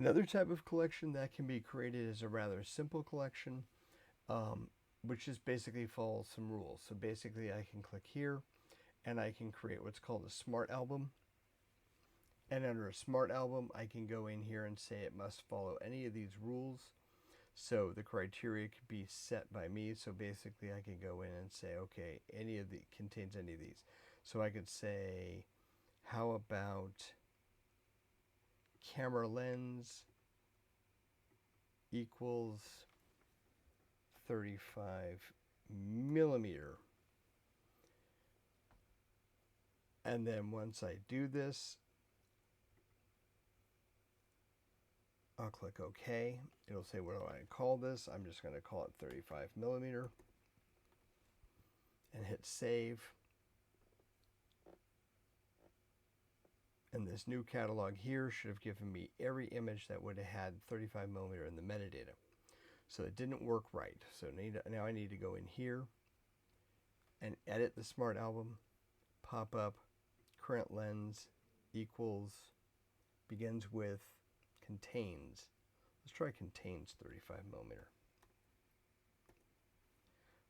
Another type of collection that can be created is a rather simple collection, which just basically follows some rules. So basically, I can click here and I can create what's called a smart album. And under a smart album, I can go in here and say it must follow any of these rules. So the criteria could be set by me. So basically, I could go in and say, okay, any of the contains any of these. So I could say, how about camera lens equals 35 millimeter. And then once I do this, I'll click OK. It'll say, what do I call this? I'm just going to call it 35 millimeter and hit save. And this new catalog here should have given me every image that would have had 35 millimeter in the metadata. So it didn't work right. So now I need to go in here and edit the smart album, pop up current lens equals, begins with, contains. Let's try contains 35 millimeter.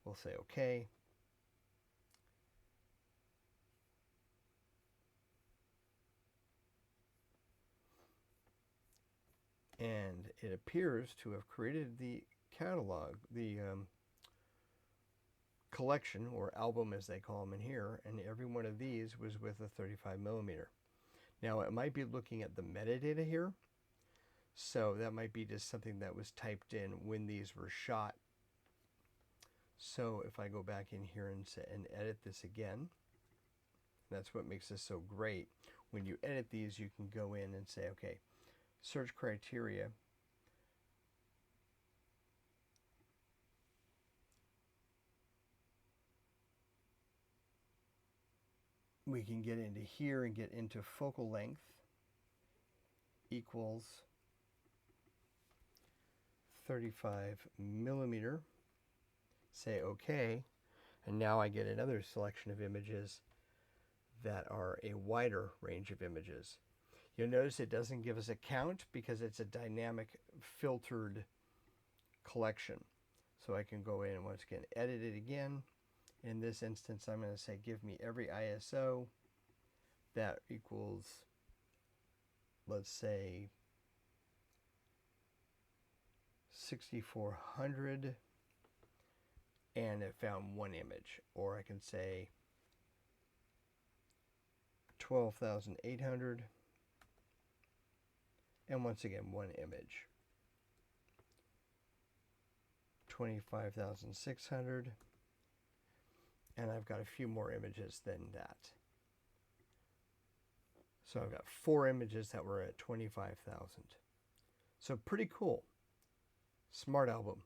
We'll say OK. And it appears to have created the catalog, the collection or album as they call them in here, and every one of these was with a 35 millimeter. Now it might be looking at the metadata here, so that might be just something that was typed in when these were shot. So if I go back in here and edit this again, that's what makes this so great. When you edit these, you can go in and say, okay, search criteria. We can get into here and get into focal length equals 35 millimeter. Say OK. And now I get another selection of images that are a wider range of images. You'll notice it doesn't give us a count because it's a dynamic filtered collection. So I can go in and once again edit it again. In this instance, I'm going to say give me every ISO that equals, let's say, 6400, and it found one image. Or I can say 12,800, and once again one image. 25,600, and I've got a few more images than that. So I've got 4 images that were at 25,000. So pretty cool. Smart album.